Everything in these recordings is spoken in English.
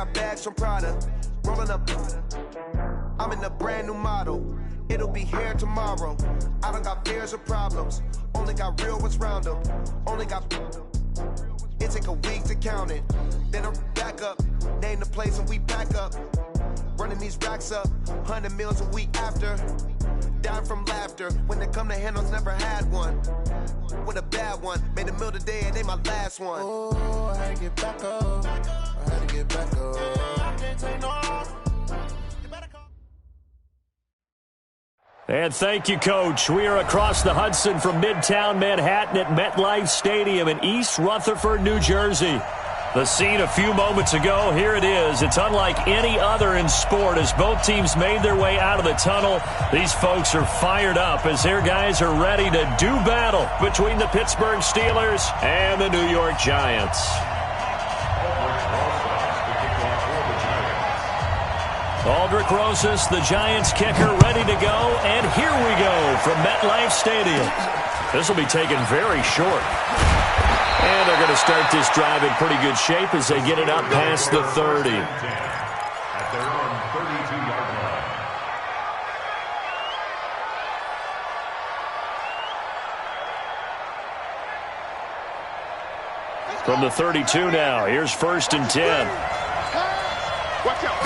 got bags from Prada, rolling up. I'm in a brand new model. It'll be here tomorrow. I don't got fears or problems. Only got real ones round them. Only got. It take a week to count it. Then I'm back up. Name the place and we pack up. Running these racks up. 100 meals a week after. Down from laughter. When they come to handles, never had one. With a bad one. Made a meal today and they my last one. Oh, I had to get back up. I had to get back up. I can't take no. And thank you, Coach. We are across the Hudson from Midtown Manhattan at MetLife Stadium in East Rutherford, New Jersey. The scene a few moments ago, here it is. It's unlike any other in sport as both teams made their way out of the tunnel. These folks are fired up as their guys are ready to do battle between the Pittsburgh Steelers and the New York Giants. Aldrick Rosas, the Giants kicker, ready to go. And here we go from MetLife Stadium. This will be taken very short. And they're going to start this drive in pretty good shape as they get it up past the 30. At their own 32-yard line. From the 32 now, here's 1st and 10. Watch out.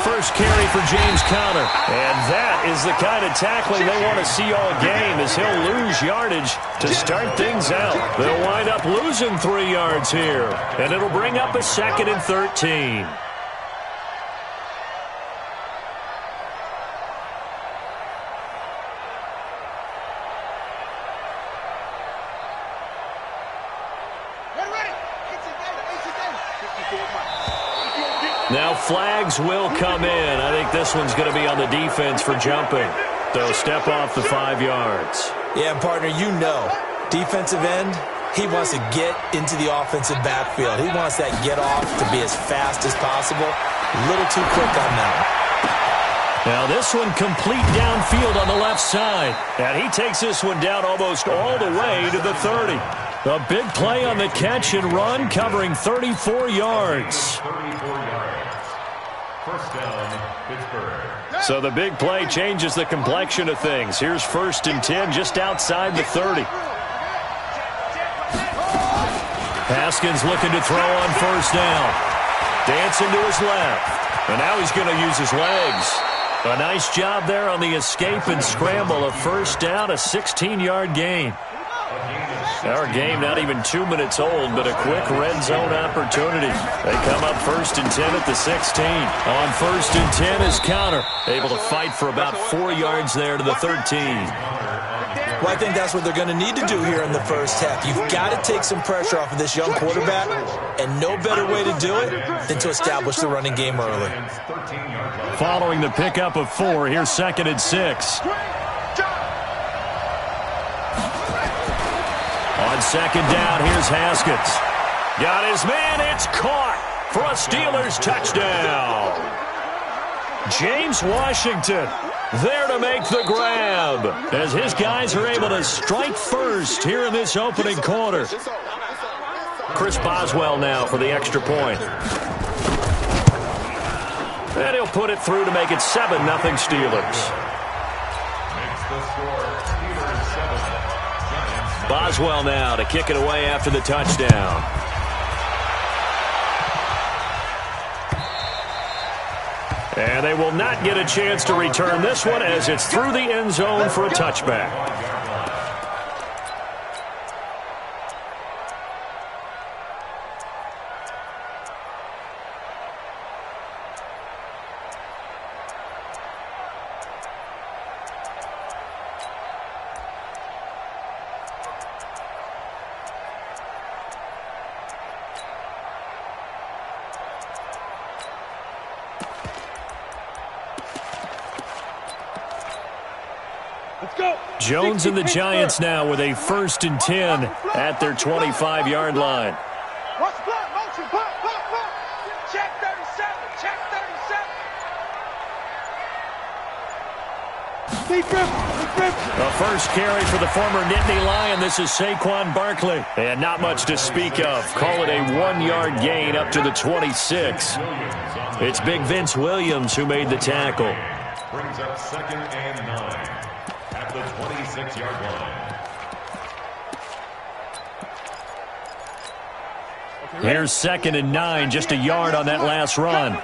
First carry for James Conner. And that is the kind of tackling they want to see all game as he'll lose yardage to start things out. They'll wind up losing 3 yards here. And it'll bring up a 2nd and 13. Now flags will come in. I think this one's going to be on the defense for jumping. They'll step off the 5 yards. Yeah, partner, you know, defensive end, he wants to get into the offensive backfield. He wants that get off to be as fast as possible. A little too quick on that. Now this one complete downfield on the left side. And he takes this one down almost all the way to the 30. A big play on the catch and run, covering 34 yards. 34 yards. First down, Pittsburgh. So the big play changes the complexion of things. Here's 1st and 10 just outside the 30. Haskins looking to throw on 1st down. Dancing to his left. And now he's going to use his legs. A nice job there on the escape and scramble. A 1st down, a 16-yard gain. Our game not even 2 minutes old, but a quick red zone opportunity. They come up 1st and 10 at the 16. On 1st and 10 is Conner, able to fight for about 4 yards there to the 13. Well, I think that's what they're going to need to do here in the first half. You've got to take some pressure off of this young quarterback, and no better way to do it than to establish the running game early. Following the pickup of 4, here's 2nd and 6. On 2nd down, here's Haskins. Got his man, it's caught for a Steelers touchdown. James Washington there to make the grab as his guys are able to strike first here in this opening quarter. Chris Boswell now for the extra point. And he'll put it through to make it 7-0 Steelers. Makes the score Steelers 7. Boswell now to kick it away after the touchdown. And they will not get a chance to return this one as it's through the end zone for a touchback. Jones and the Giants now with a 1st and 10 at their 25-yard line. Check 37, check 37. The first carry for the former Nittany Lion. This is Saquon Barkley. And not much to speak of. Call it a 1-yard gain up to the 26. It's big Vince Williams who made the tackle. Brings up 2nd and 9 at the 26-yard line. Here's 2nd and 9, just a yard on that last run.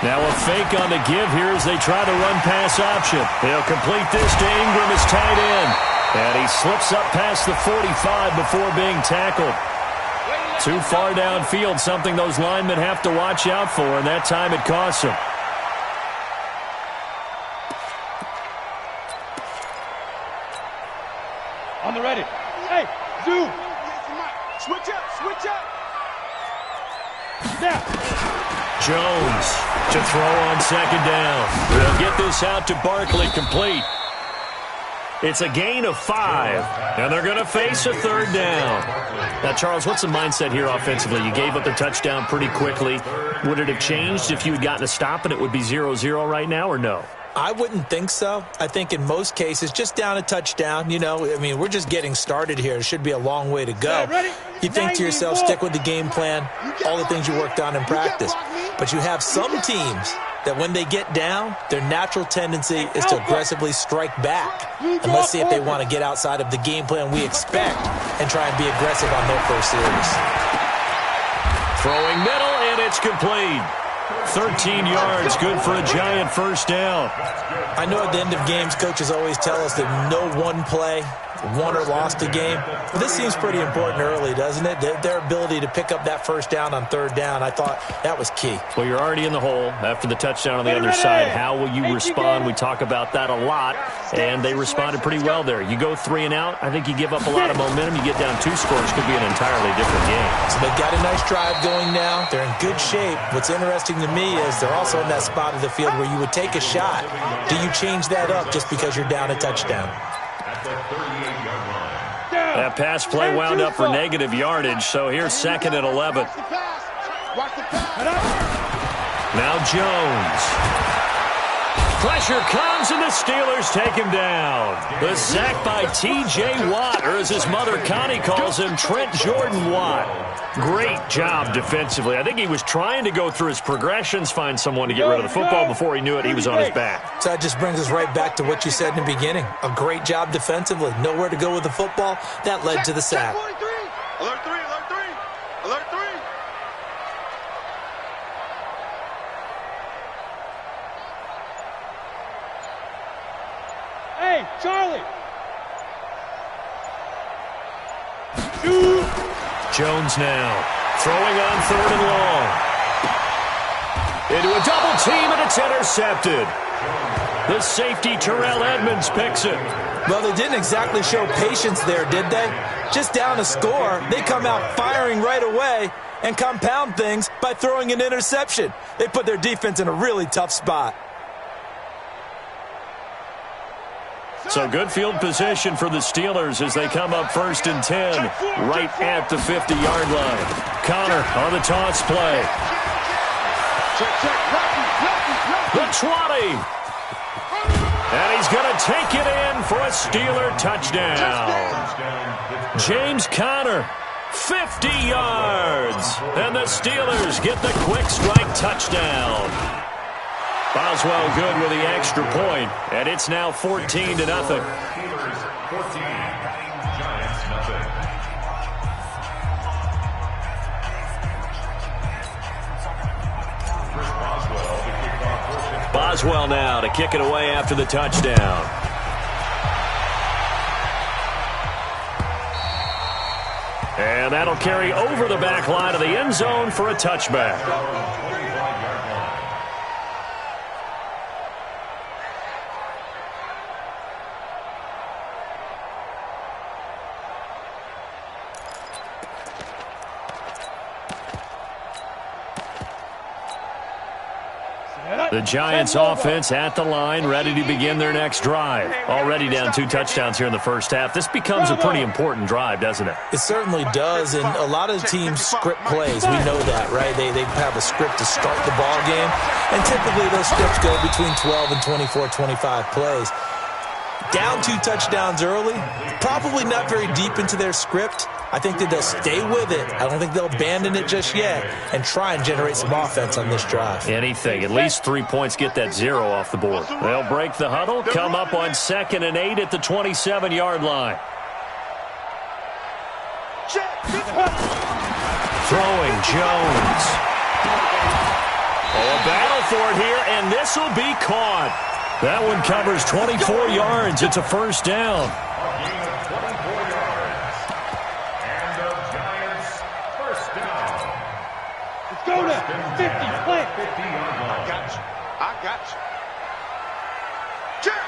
Now a fake on the give here as they try to run pass option. He'll complete this to Ingram as tight end. And he slips up past the 45 before being tackled. Too far downfield, something those linemen have to watch out for, and that time it costs them. On the ready. Hey, Zoo. Switch up, switch up. Now. Jones to throw on 2nd down. They'll get this out to Barkley, complete. It's a gain of 5, and they're going to face a 3rd down. Now, Charles, what's the mindset here offensively? You gave up the touchdown pretty quickly. Would it have changed if you had gotten a stop and it would be 0-0 right now, or no? I wouldn't think so. I think in most cases, just down a touchdown, you know, I mean, we're just getting started here. It should be a long way to go. You think to yourself, stick with the game plan, all the things you worked on in practice. But you have some teams that when they get down, their natural tendency is to aggressively strike back. And let's see if they want to get outside of the game plan we expect and try and be aggressive on their first series. Throwing middle, and it's complete. 13 yards, good for a giant first down. I know at the end of games, coaches always tell us that no one play won or lost a game. But this seems pretty important early, doesn't it? Their ability to pick up that first down on 3rd down, I thought that was key. Well, you're already in the hole after the touchdown on the other side. How will you respond? We talk about that a lot, and they responded pretty well there. You go 3 and out, I think you give up a lot of momentum. You get down 2 scores, could be an entirely different game. So they've got a nice drive going now. They're in good shape. What's interesting to me is they're also in that spot of the field where you would take a shot. Do you change that up just because you're down a touchdown? That pass play wound up for negative yardage, so here's 2nd and 11. Now Jones. Pressure comes, and the Steelers take him down. The sack by T.J. Watt, or as his mother Connie calls him, Trent Jordan Watt. Great job defensively. I think he was trying to go through his progressions, find someone to get rid of the football. Before he knew it, he was on his back. So that just brings us right back to what you said in the beginning. A great job defensively. Nowhere to go with the football. That led to the sack. Alert 3, alert 3, alert 3. Hey, Charlie. Jones now throwing on 3rd and long. Into a double team, and it's intercepted. The safety, Terrell Edmonds, picks it. Well, they didn't exactly show patience there, did they? Just down a score, they come out firing right away and compound things by throwing an interception. They put their defense in a really tough spot. So good field position for the Steelers as they come up 1st and 10, right at the 50-yard line. Connor on the toss play. The 20. And he's going to take it in for a Steeler touchdown. James Conner, 50 yards. And the Steelers get the quick strike touchdown. Boswell good with the extra point, and it's now 14-0. Steelers 14, Giants nothing. Boswell now to kick it away after the touchdown. And that'll carry over the back line of the end zone for a touchback. Set The Giants offense at the line, ready to begin their next drive. Already down 2 touchdowns here in the first half. This becomes a pretty important drive, doesn't it? It certainly does, and a lot of teams script plays. We know that, right? They have a script to start the ball game, and typically those scripts go between 12 and 24, 25 plays. Down 2 touchdowns early, probably not very deep into their script. I think that they'll stay with it. I don't think they'll abandon it just yet and try and generate some offense on this drive. Anything. At least 3 points, get that 0 off the board. They'll break the huddle, come up on 2nd and 8 at the 27-yard line. Throwing Jones. Oh, a battle for it here, and this will be caught. That one covers 24 yards. It's a first down. Go to 50, play. 50-yard line. I got you. Check.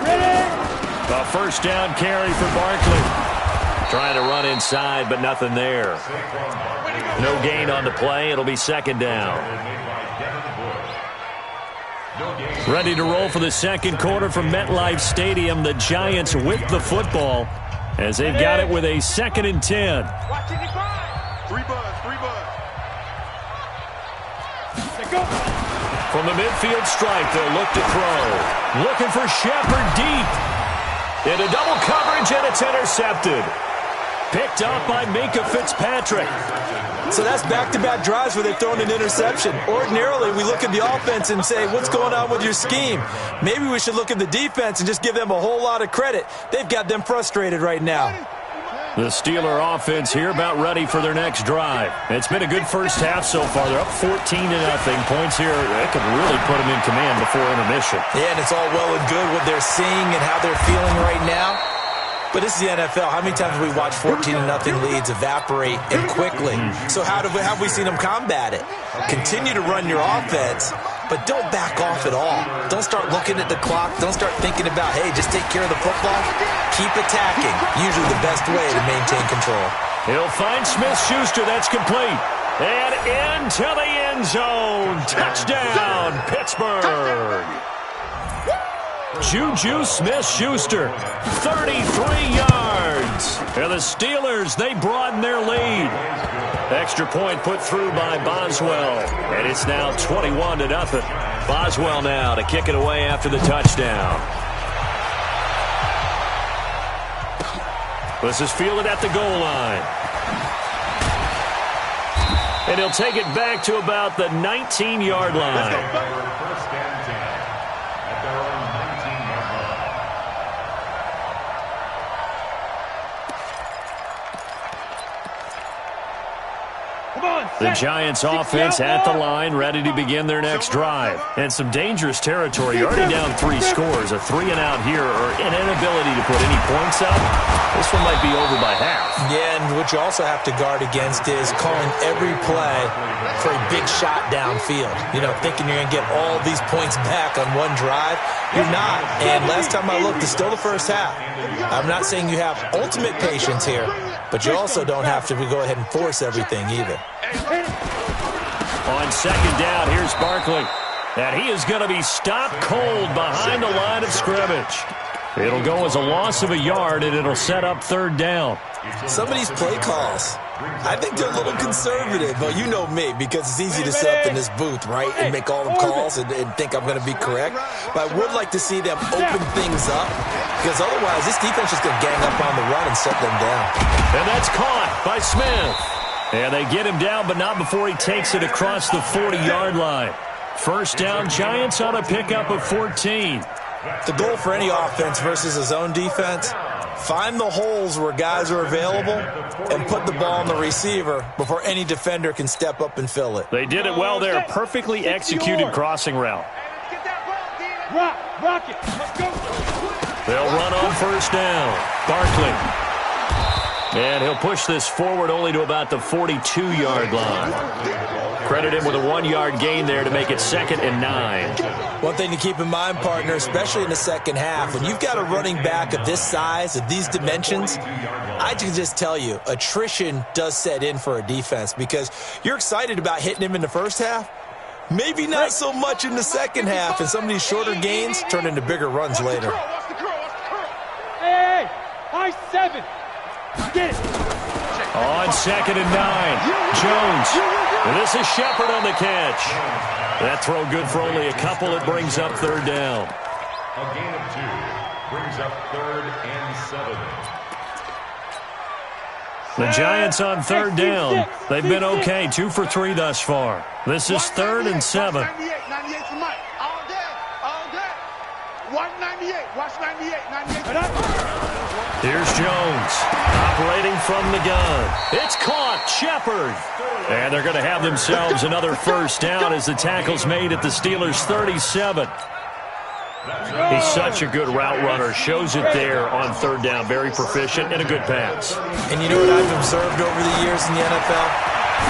Ready. A first down carry for Barkley. Trying to run inside, but nothing there. No gain on the play. It'll be 2nd down. Ready to roll for the second quarter from MetLife Stadium. The Giants with the football as they've got it with a 2nd and 10. Three buzz. From the midfield stripe, they'll look to throw. Looking for Shepard deep. Into double coverage, and it's intercepted. Picked up by Minkah Fitzpatrick. So that's back-to-back drives where they've thrown an interception. Ordinarily, we look at the offense and say, what's going on with your scheme? Maybe we should look at the defense and just give them a whole lot of credit. They've got them frustrated right now. The Steeler offense here about ready for their next drive. It's been a good first half so far. They're up 14-0. Points here, that could really put them in command before intermission. Yeah, and it's all well and good what they're seeing and how they're feeling right now. But this is the NFL. How many times have we watched 14-0 leads evaporate and quickly? So how have we seen them combat it? Continue to run your offense, but don't back off at all. Don't start looking at the clock. Don't start thinking about, hey, just take care of the football. Keep attacking. Usually the best way to maintain control. He'll find Smith-Schuster. That's complete. And into the end zone. Touchdown, Pittsburgh. Juju Smith-Schuster, 33 yards. And the Steelers, they broaden their lead. Extra point put through by Boswell. And it's now 21-0. Boswell now to kick it away after the touchdown. This is fielded at the goal line. And he'll take it back to about the 19-yard line. The Giants offense at the line, ready to begin their next drive. And some dangerous territory. Already down 3 scores. A 3-and-out here, or an inability to put any points up. This one might be over by half. Yeah, and what you also have to guard against is calling every play for a big shot downfield. You know, thinking you're going to get all these points back on one drive. You're not. And last time I looked, it's still the first half. I'm not saying you have ultimate patience here, but you also don't have to go ahead and force everything either. On 2nd down, here's Barkley. And he is going to be stopped cold behind the line of scrimmage. It'll go as a loss of a yard, and it'll set up 3rd down. Some of these play calls, I think they're a little conservative. But you know me, because it's easy to sit up in this booth, right, and make all the calls and think I'm going to be correct. But I would like to see them open things up, because otherwise this defense is going to gang up on the run and set them down. And that's caught by Smith. And they get him down, but not before he takes it across the 40-yard line. First down, Giants on a pickup of 14. The goal for any offense versus a zone defense, find the holes where guys are available and put the ball on the receiver before any defender can step up and fill it. They did it well there. Perfectly executed crossing route. Rock it. Let's go. They'll run on first down. Barkley. And he'll push this forward only to about the 42-yard line. Credit him with a 1-yard gain there to make it 2nd and 9. One thing to keep in mind, partner, especially in the second half, when you've got a running back of this size, of these dimensions, I can just tell you, attrition does set in for a defense because you're excited about hitting him in the first half. Maybe not so much in the second half, and some of these shorter gains turn into bigger runs later. Hey, high 7. Get it. On 2nd and 9, Jones. And this is Shepard on the catch. That throw good for only a couple. It brings up 3rd down. A gain of 2 brings up 3rd and 7. The Giants on 3rd down. They've been okay, 2 for 3 thus far. This is 3rd and 7. 98 for Mike. All day. 198. Watch 98. Here's Jones, operating from the gun. It's caught, Shepard. And they're going to have themselves another first down as the tackle's made at the Steelers' 37. He's such a good route runner. Shows it there on 3rd down. Very proficient and a good pass. And you know what I've observed over the years in the NFL?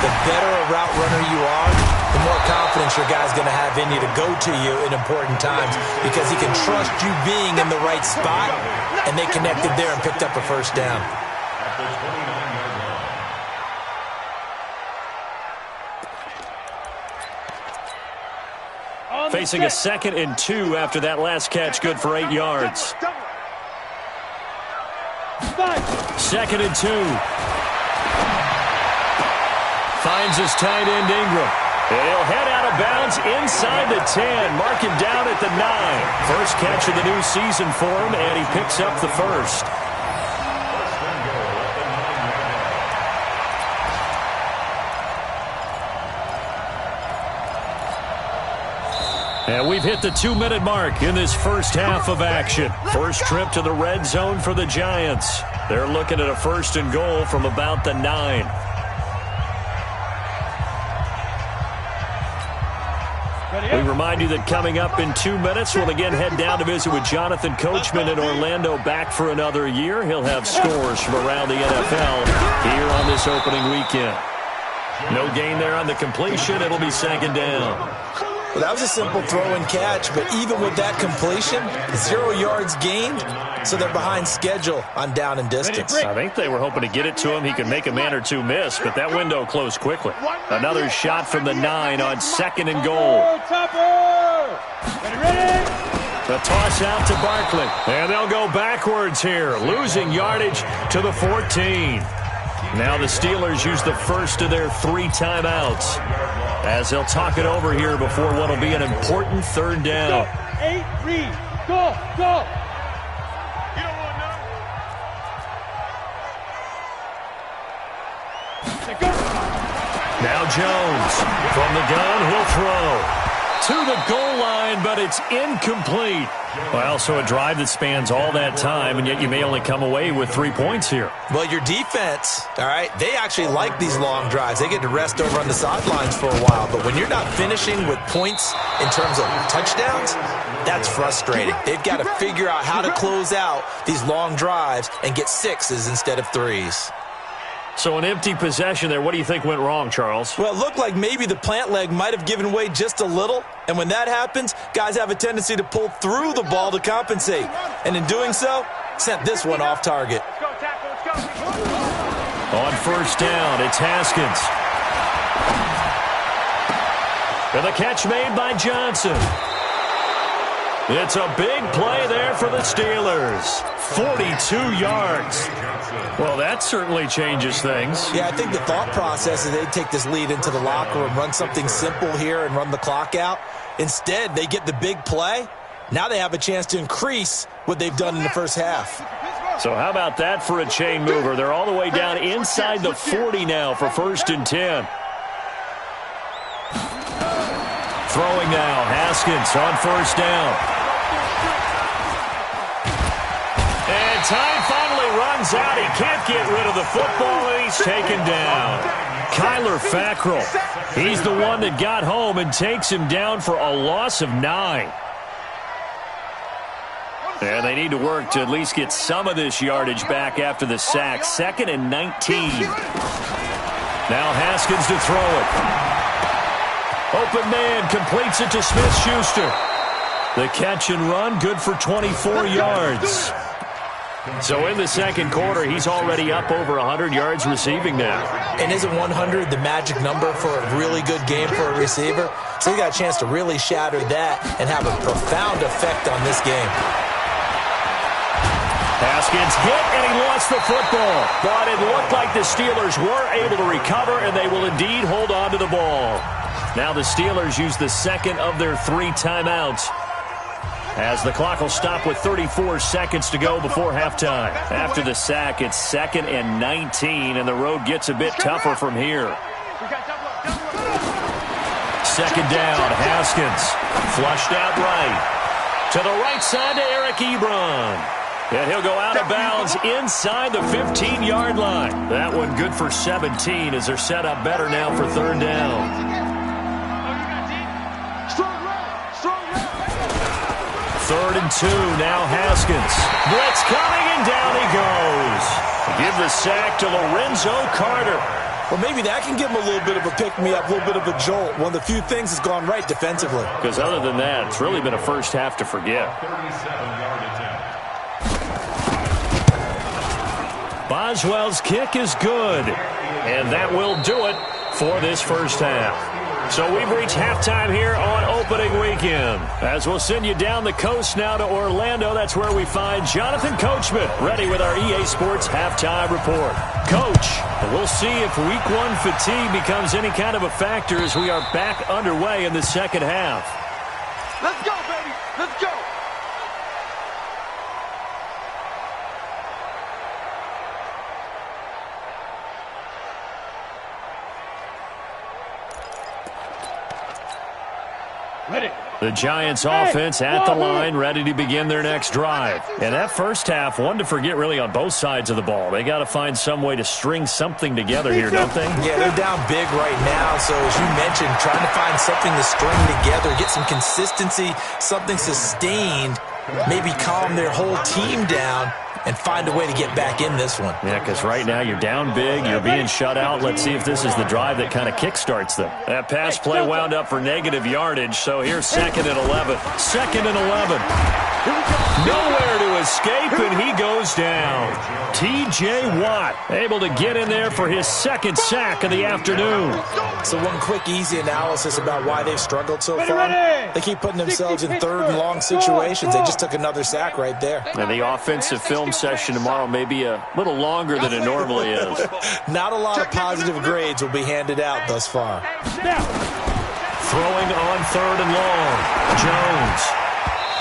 The better a route runner you are, the more confidence your guy's going to have in you to go to you in important times because he can trust you being in the right spot, and they connected there and picked up a first down. At the 29-yard line. Facing a 2nd and 2 after that last catch, good for 8 yards. 2nd and 2. Finds his tight end, Ingram. He'll head out of bounds inside the 10. Mark him down at the 9. First catch of the new season for him, and he picks up the first. And we've hit the 2-minute mark in this first half of action. First trip to the red zone for the Giants. They're looking at a 1st and goal from about the 9. We remind you that coming up in 2 minutes, we'll again head down to visit with Jonathan Coachman in Orlando, back for another year. He'll have scores from around the NFL here on this opening weekend. No gain there on the completion. It'll be 2nd down. Well, that was a simple throw and catch, but even with that completion, 0 yards gained, so they're behind schedule on down and distance. I think they were hoping to get it to him. He could make a man or two miss, but that window closed quickly. Another shot from the 9 on 2nd and goal. The toss out to Barkley, and they'll go backwards here, losing yardage to the 14. Now the Steelers use the first of their 3 timeouts as they'll talk it over here before what will be an important 3rd down. 8, read, go. Now Jones from the gun, he'll throw to the goal line, but it's incomplete. Well, so a drive that spans all that time, and yet you may only come away with 3 points here. Well, your defense, all right, they actually like these long drives. They get to rest over on the sidelines for a while. But when you're not finishing with points in terms of touchdowns, that's frustrating. They've got to figure out how to close out these long drives and get 6s instead of 3s. So an empty possession there. What do you think went wrong, Charles? Well, it looked like maybe the plant leg might have given way just a little. And when that happens, guys have a tendency to pull through the ball to compensate. And in doing so, sent this one off target. On 1st down, it's Haskins. And the catch made by Johnson. It's a big play there for the Steelers. 42 yards. Well, that certainly changes things. Yeah, I think the thought process is they take this lead into the locker room, run something simple here and run the clock out. Instead, they get the big play. Now they have a chance to increase what they've done in the first half. So how about that for a chain mover? They're all the way down inside the 40 now for 1st and 10. Throwing now, Haskins on 1st down. And time finally runs out. He can't get rid of the football, and he's taken down. Kyler Fackrell, he's the one that got home and takes him down for a loss of 9. And they need to work to at least get some of this yardage back after the sack. 2nd and 19. Now Haskins to throw it. Open man completes it to Smith-Schuster. The catch and run, good for 24 yards. So in the second quarter, he's already up over 100 yards receiving now. And isn't 100 the magic number for a really good game for a receiver? So he got a chance to really shatter that and have a profound effect on this game. Haskins hit, and he lost the football. But it looked like the Steelers were able to recover, and they will indeed hold on to the ball. Now the Steelers use the second of their 3 timeouts, as the clock will stop with 34 seconds to go before halftime. After the sack, it's 2nd and 19, and the road gets a bit tougher from here. Second down, Haskins. Flushed out right. To the right side to Eric Ebron. And he'll go out of bounds inside the 15-yard line. That one good for 17 as they're set up better now for 3rd down. 3rd and 2, now Haskins. Blitz coming, and down he goes. Give the sack to Lorenzo Carter. Well, maybe that can give him a little bit of a pick-me-up, a little bit of a jolt. One of the few things that's gone right defensively. Because other than that, it's really been a first half to forget. 37-yard attempt. Boswell's kick is good. And that will do it for this first half. So we've reached halftime here on opening weekend. As we'll send you down the coast now to Orlando, that's where we find Jonathan Coachman ready with our EA Sports halftime report. Coach, we'll see if week 1 fatigue becomes any kind of a factor as we are back underway in the second half. Let's go, baby. Let's go. The Giants offense at the line, ready to begin their next drive. And that first half, one to forget really on both sides of the ball. They got to find some way to string something together here, don't they? Yeah, they're down big right now. So as you mentioned, trying to find something to string together, get some consistency, something sustained, maybe calm their whole team down and find a way to get back in this one. Yeah, because right now you're down big, you're being shut out. Let's see if this is the drive that kind of kickstarts them. That pass play wound up for negative yardage, so here's 2nd and 11. 2nd and 11. Nowhere to escape, and he goes down. T.J. Watt able to get in there for his 2nd sack of the afternoon. So one quick, easy analysis about why they've struggled so far. They keep putting themselves in 3rd and long situations. They just took another sack right there. And the offensive film session tomorrow may be a little longer than it normally is. Not a lot of positive grades will be handed out thus far. Throwing on 3rd and long. Jones.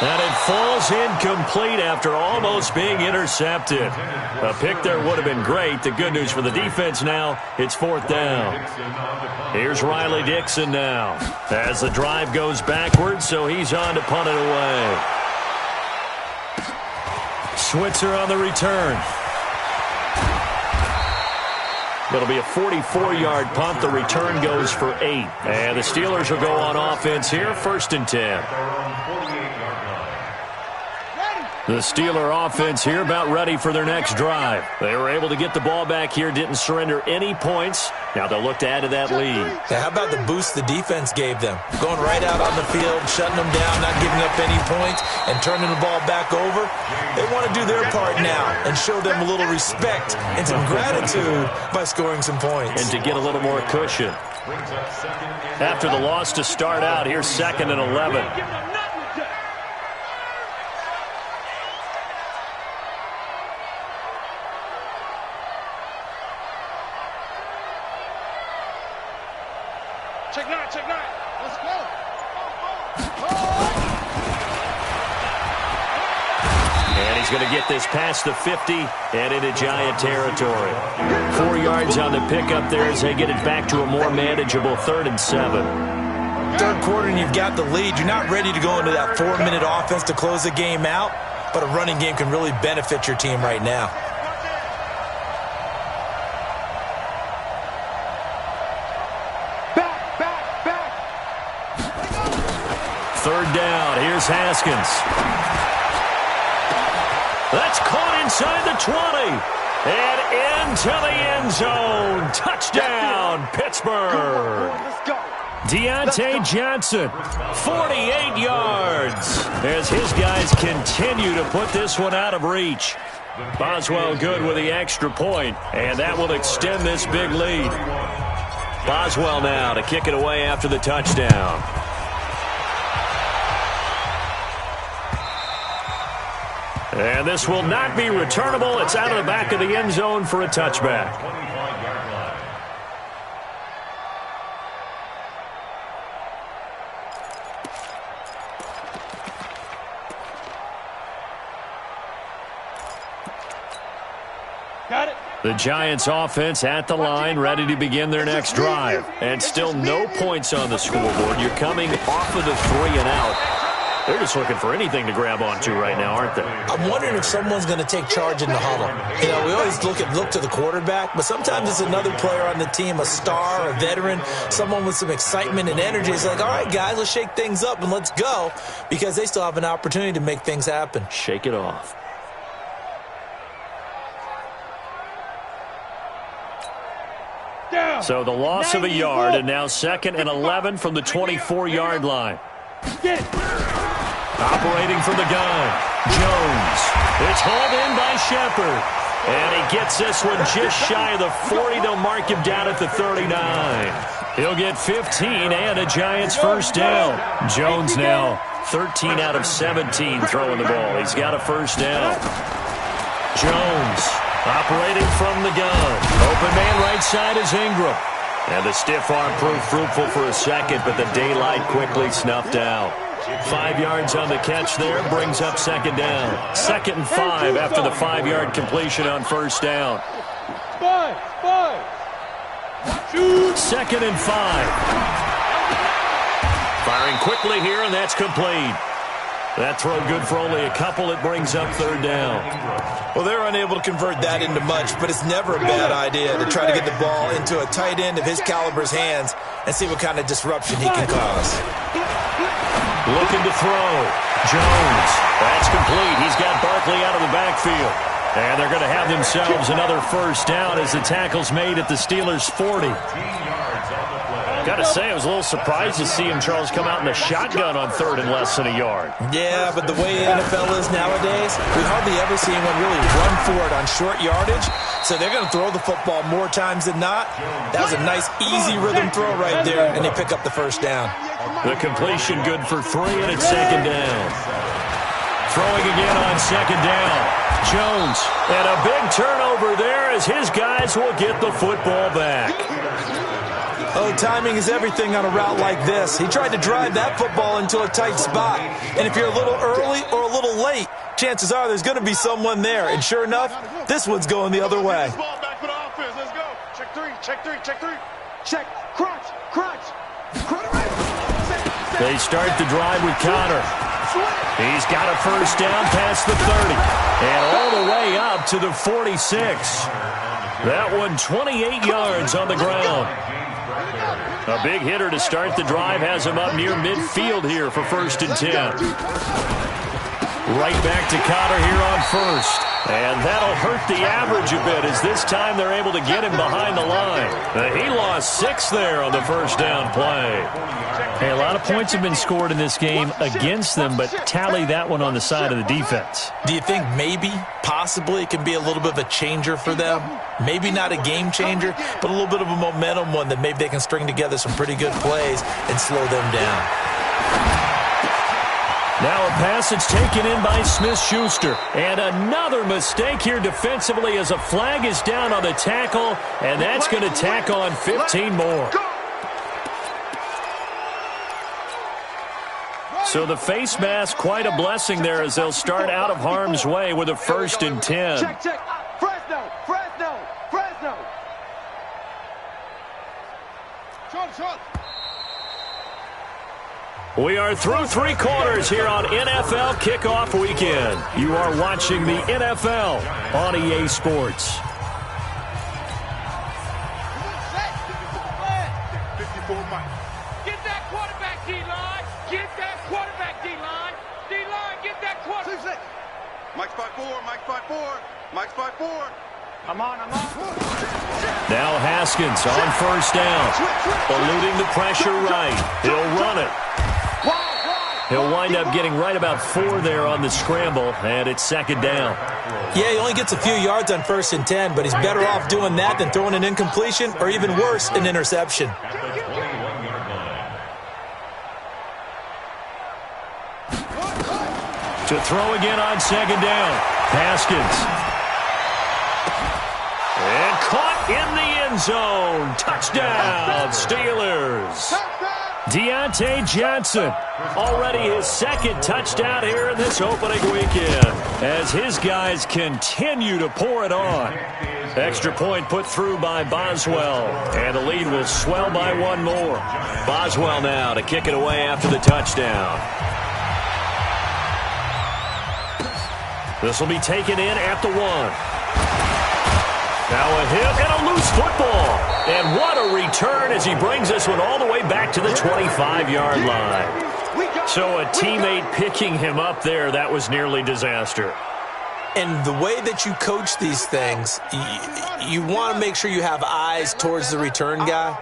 And it falls incomplete after almost being intercepted. A pick there would have been great. The good news for the defense now, it's 4th down. Here's Riley Dixon now. As the drive goes backwards, so he's on to punt it away. Switzer on the return. It'll be a 44-yard punt. The return goes for 8. And the Steelers will go on offense here, 1st and 10. The Steeler offense here about ready for their next drive. They were able to get the ball back here, didn't surrender any points. Now they'll look to add to that lead. Yeah, how about the boost the defense gave them? Going right out on the field, shutting them down, not giving up any points, and turning the ball back over. They want to do their part now and show them a little respect and some gratitude by scoring some points. And to get a little more cushion. After the loss to start out, here's 2nd and 11. Check 9, check 9. Let's go. And he's going to get this past the 50 and into Giant territory. 4 yards on the pickup there as they get it back to a more manageable 3rd and 7. 3rd quarter and you've got the lead. You're not ready to go into that 4-minute offense to close the game out, but a running game can really benefit your team right now. Third down. Here's Haskins. That's caught inside the 20. And into the end zone. Touchdown, Pittsburgh. Let's go. Deontay Johnson, 48 yards, as his guys continue to put this one out of reach. Boswell good with the extra point, and that will extend this big lead. Boswell now to kick it away after the touchdown. And this will not be returnable. It's out of the back of the end zone for a touchback. Got it. The Giants offense at the line, ready to begin their next drive. And still no points on the scoreboard. You're coming off of the 3 and out. They're just looking for anything to grab onto right now, aren't they? I'm wondering if someone's going to take charge in the huddle. You know, we always look to the quarterback, but sometimes it's another player on the team, a star, a veteran, someone with some excitement and energy. It's like, all right, guys, let's shake things up and let's go, because they still have an opportunity to make things happen. Shake it off. Down. So the loss of a yard, and now 2nd and 11 from the 24-yard line. Get it. Operating from the gun, Jones. It's hauled in by Shepard. And he gets this one just shy of the 40. They'll mark him down at the 39. He'll get 15 and a Giants first down. Jones now 13 out of 17 throwing the ball. He's got a first down. Jones operating from the gun. Open man right side is Ingram. And the stiff arm proved fruitful for a second, but the daylight quickly snuffed out. 5 yards on the catch there, brings up 2nd down. 2nd and 5 after the 5-yard completion on first down. 5. 2nd and 5. Firing quickly here, and that's complete. That throw good for only a couple. It brings up 3rd down. Well, they're unable to convert that into much, but it's never a bad idea to try to get the ball into a tight end of his caliber's hands and see what kind of disruption he can cause. Looking to throw. Jones. That's complete. He's got Barkley out of the backfield. And they're going to have themselves another first down as the tackle's made at the Steelers' 40. Got to say, I was a little surprised to see him, Charles, come out in a shotgun on 3rd and less than a yard. Yeah, but the way the NFL is nowadays, we hardly ever see anyone really run for it on short yardage. So they're going to throw the football more times than not. That was a nice, easy rhythm throw right there, and they pick up the first down. The completion good for 3, and it's 2nd down. Throwing again on 2nd down. Jones, and a big turnover there as his guys will get the football back. Oh, timing is everything on a route like this. He tried to drive that football into a tight spot. And if you're a little early or a little late, chances are there's going to be someone there. And sure enough, this one's going the other way. Let's go. Check 3. Check. Crunch. They start the drive with Connor. He's got a first down past the 30. And all the way up to the 46. That one 28 yards on the ground. A big hitter to start the drive has him up near midfield here for 1st and 10. Right back to Connor here on 1st. And that'll hurt the average a bit as this time they're able to get him behind the line. He lost 6 there on the first down play. Hey, a lot of points have been scored in this game against them, but tally that one on the side of the defense. Do you think maybe, possibly, it can be a little bit of a changer for them? Maybe not a game changer, but a little bit of a momentum one that maybe they can string together some pretty good plays and slow them down. Now a passage taken in by Smith-Schuster. And another mistake here defensively as a flag is down on the tackle, and that's going to tack on 15 more. So the face mask, quite a blessing there as they'll start out of harm's way with a 1st and 10. Check. Fresno. Short. We are through 3 quarters here on NFL Kickoff Weekend. You are watching the NFL on EA Sports. 54 Mike. Get that quarterback, D-line. Get that quarterback, D-line. D-line, get that quarterback. Mike's 5'4", Mike's 5'4", Mike's 5'4". I'm on. Now Haskins on first down. Eluding the pressure right. He'll run it. He'll wind up getting right about 4 there on the scramble, and it's second down. Yeah, he only gets a few yards on 1st and 10, but he's better off doing that than throwing an incompletion or even worse, an interception. To throw again on second down. Haskins. And caught in the end zone. Touchdown, Steelers. Deontay Johnson, already his second touchdown here in this opening weekend, as his guys continue to pour it on. Extra point put through by Boswell, and the lead will swell by 1 more. Boswell now to kick it away after the touchdown. This will be taken in at the 1. Now a hit and a loose football. And what a return as he brings this one all the way back to the 25-yard line. So a teammate picking him up there, that was nearly disaster. And the way that you coach these things, you want to make sure you have eyes towards the return guy,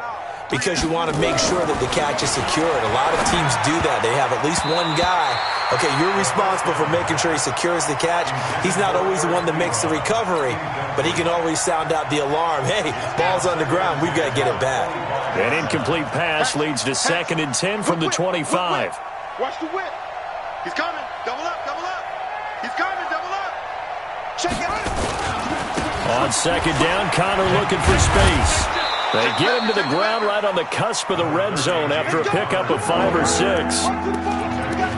because you want to make sure that the catch is secured. A lot of teams do that. They have at least one guy. Okay, you're responsible for making sure he secures the catch. He's not always the one that makes the recovery, but he can always sound out the alarm. Hey, ball's on the ground. We've got to get it back. An incomplete pass leads to 2nd and 10 from the 25. Watch the whip. He's coming. Double up. He's coming. Double up. Check it out. On second down, Connor looking for space. They get him to the ground right on the cusp of the red zone after a pickup of 5 or 6.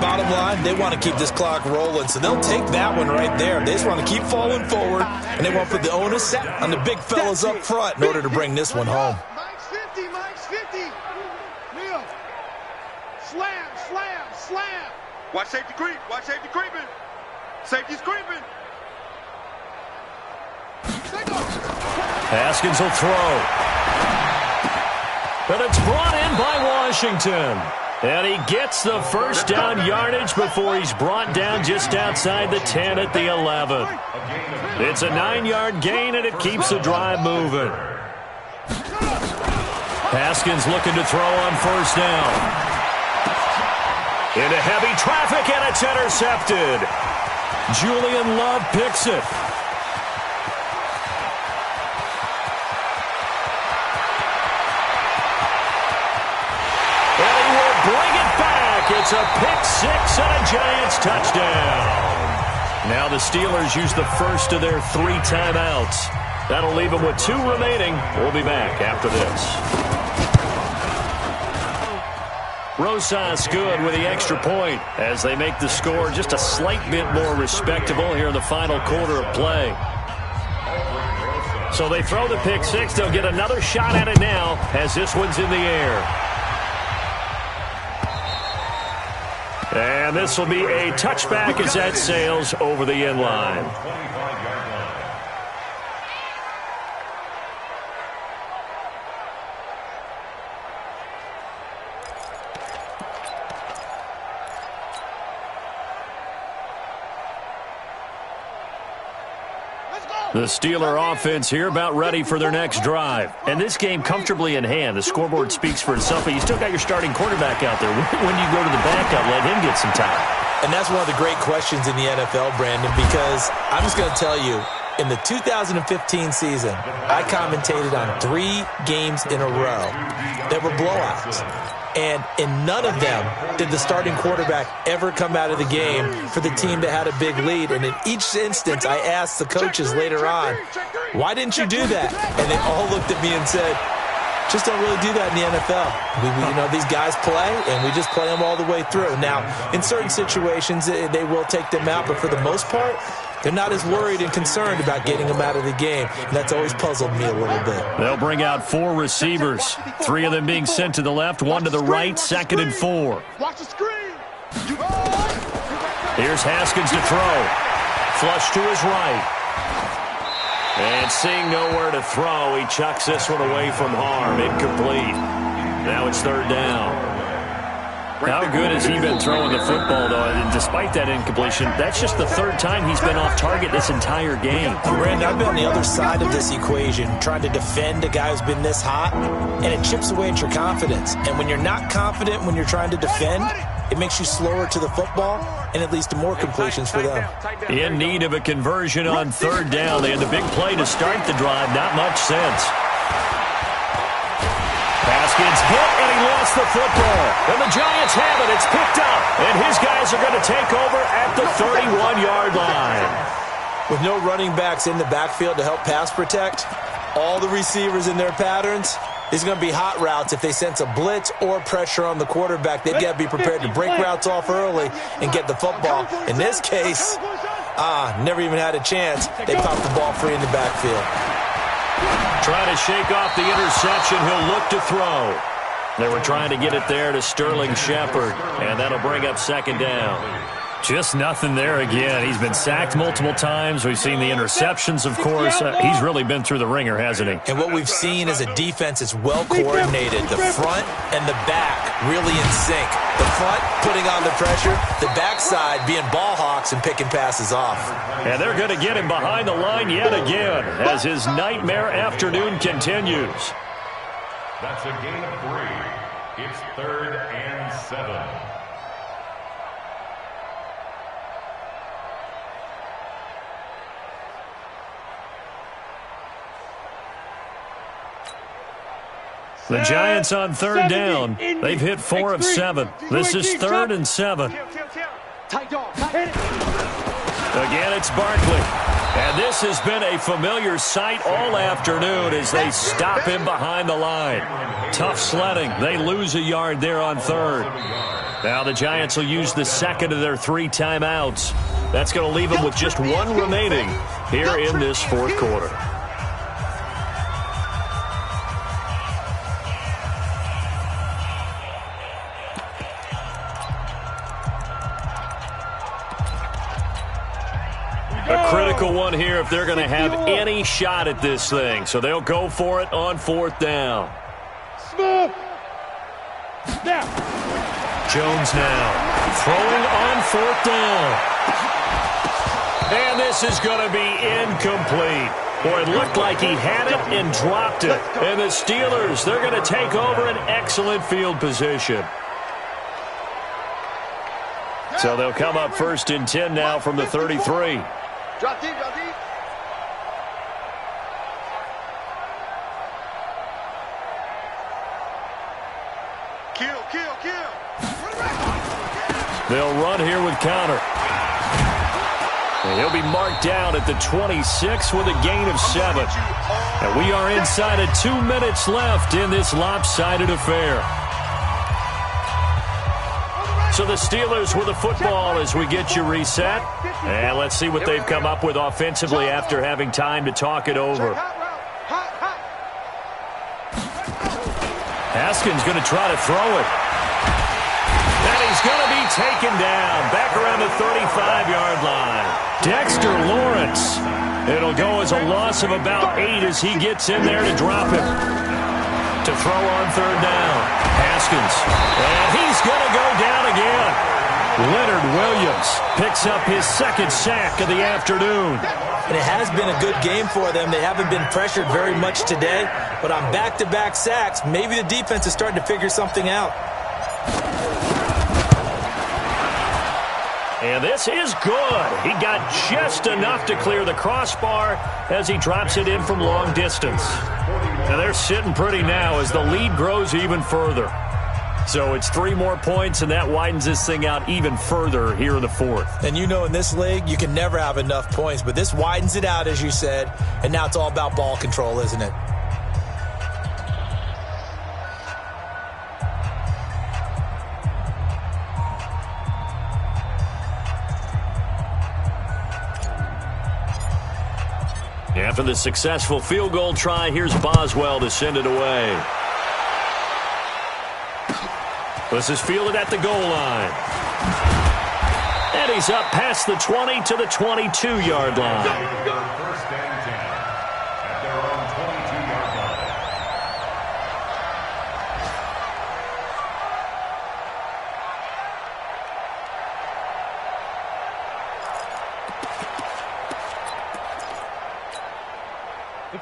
Bottom line, they want to keep this clock rolling, so they'll take that one right there. They just want to keep falling forward, and they want to put the onus on the big fellas up front in order to bring this one home. Mike's 50. Neil. Slam. Watch safety creep. Creeping. Safety's creeping. Haskins will throw. But it's brought in by Washington. And he gets the first down yardage before he's brought down just outside the 10 at the 11. It's a 9-yard gain, and it keeps the drive moving. Haskins looking to throw on first down. Into heavy traffic, and it's intercepted. Julian Love picks it. It's a pick 6 and a Giants touchdown. Now the Steelers use the first of their 3 timeouts. That'll leave them with 2 remaining. We'll be back after this. Rosas good with the extra point as they make the score just a slight bit more respectable here in the final quarter of play. So they throw the pick 6. They'll get another shot at it now as this one's in the air. And this will be a touchback as that sails over the end line. The Steeler offense here about ready for their next drive. And this game comfortably in hand. The scoreboard speaks for itself, but you still got your starting quarterback out there. When you go to the backup, let him get some time. And that's one of the great questions in the NFL, Brandon, because I'm just going to tell you, in the 2015 season, I commentated on 3 games in a row that were blowouts. And in none of them did the starting quarterback ever come out of the game for the team that had a big lead. And in each instance, I asked the coaches later on, why didn't you do that? And they all looked at me and said, just don't really do that in the NFL. These guys play, and we just play them all the way through. Now, in certain situations, they will take them out, but for the most part, they're not as worried and concerned about getting them out of the game. And that's always puzzled me a little bit. They'll bring out 4 receivers, 3 of them being sent to the left, 1 to the right, 2nd and 4. Watch the screen. Here's Haskins to throw. Flush to his right. And seeing nowhere to throw, he chucks this one away from harm. Incomplete. Now it's 3rd down. How good has he been throwing the football, though? And despite that incompletion, that's just the third time he's been off target this entire game. Brandon, I've been on the other side of this equation, trying to defend a guy who's been this hot, and it chips away at your confidence. And when you're not confident when you're trying to defend, it makes you slower to the football, and it leads to more completions for them. In need of a conversion on third down. They had the big play to start the drive. Not much sense. Haskins hit, and he lost the football. And the Giants have it. It's picked up. And his guys are going to take over at the 31-yard line. With no running backs in the backfield to help pass protect, all the receivers in their patterns, these are going to be hot routes. If they sense a blitz or pressure on the quarterback, they've got to be prepared to break routes off early and get the football. In this case, never even had a chance. They popped the ball free in the backfield. Trying to shake off the interception. He'll look to throw. They were trying to get it there to Sterling Shepard, and that'll bring up second down. Just nothing there again. He's been sacked multiple times. We've seen the interceptions, of course. He's really been through the ringer, hasn't he? And what we've seen is a defense that's well-coordinated. The front and the back really in sync. The front putting on the pressure, the backside being ball hawks and picking passes off. And they're going to get him behind the line yet again as his nightmare afternoon continues. That's a gain of 3. It's 3rd and 7. The Giants on third down. They've hit 4 of 7. This is 3rd and 7. Again, it's Barkley. And this has been a familiar sight all afternoon as they stop him behind the line. Tough sledding. They lose a yard there on third. Now the Giants will use the second of their 3 timeouts. That's going to leave them with just 1 remaining here in this fourth quarter. A critical one here if they're going to have any shot at this thing. So they'll go for it on 4th down. Jones now throwing on 4th down. And this is going to be incomplete. Boy, it looked like he had it and dropped it. And the Steelers, they're going to take over an excellent field position. So they'll come up 1st and 10 now from the 33. Drop deep, drop deep. Kill. They'll run here with Conner. And he'll be marked down at the 26 with a gain of 7. And we are inside of 2 minutes left in this lopsided affair. So the Steelers with the football as we get you reset. And let's see what they've come up with offensively after having time to talk it over. Haskins going to try to throw it. And he's going to be taken down back around the 35-yard line. Dexter Lawrence. It'll go as a loss of about 8 as he gets in there to drop him. To throw on 3rd down. Haskins. And he's going to go down again. Leonard Williams picks up his 2nd sack of the afternoon. And it has been a good game for them. They haven't been pressured very much today. But on back-to-back sacks, maybe the defense is starting to figure something out. And this is good. He got just enough to clear the crossbar as he drops it in from long distance. And they're sitting pretty now as the lead grows even further. So it's 3 more points, and that widens this thing out even further here in the 4th. And you know in this league, you can never have enough points. But this widens it out, as you said. And now it's all about ball control, isn't it? After the successful field goal try, here's Boswell to send it away. This is fielded at the goal line. And he's up past the 20 to the 22-yard line. 1st and 10 at their own 22-yard line.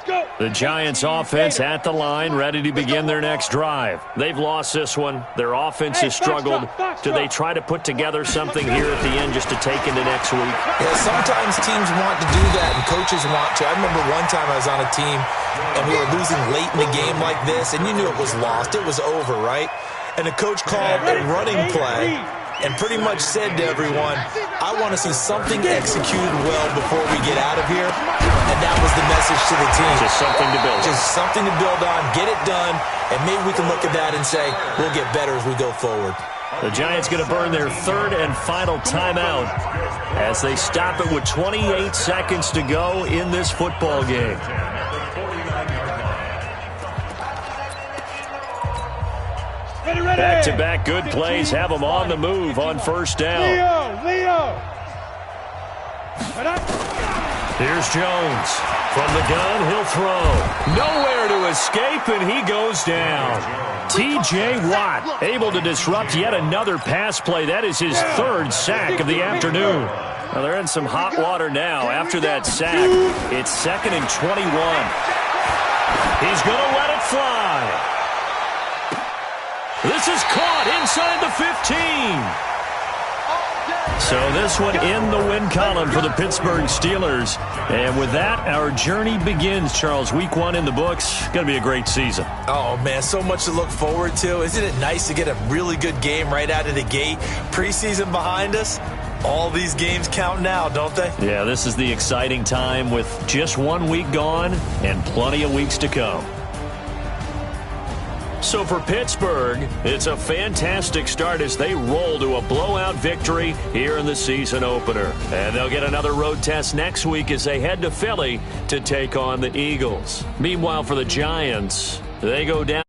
The Giants offense at the line, ready to begin their next drive. They've lost this one. Their offense has struggled. Do they try to put together something here at the end just to take into next week? Yeah, sometimes teams want to do that and coaches want to. I remember one time I was on a team and we were losing late in the game like this, and you knew it was lost. It was over, right? And the coach called a running play and pretty much said to everyone, I want to see something executed well before we get out of here. And that was the message to the team. Just something to build on. Just something to build on, get it done, and maybe we can look at that and say, we'll get better as we go forward. The Giants going to burn their third and final timeout as they stop it with 28 seconds to go in this football game. Back-to-back good plays have them on the move on first down. Leo. Here's Jones. From the gun, he'll throw. Nowhere to escape, and he goes down. T.J. Watt able to disrupt yet another pass play. That is his third sack of the afternoon. Now they're in some hot water now after that sack. It's 2nd and 21. He's going to let it fly. This is caught inside the 15. So this one in the win column for the Pittsburgh Steelers. And with that, our journey begins, Charles. Week 1 in the books. Going to be a great season. Oh, man, so much to look forward to. Isn't it nice to get a really good game right out of the gate? Preseason behind us. All these games count now, don't they? Yeah, this is the exciting time with just 1 week gone and plenty of weeks to come. So for Pittsburgh, it's a fantastic start as they roll to a blowout victory here in the season opener. And they'll get another road test next week as they head to Philly to take on the Eagles. Meanwhile, for the Giants, they go down.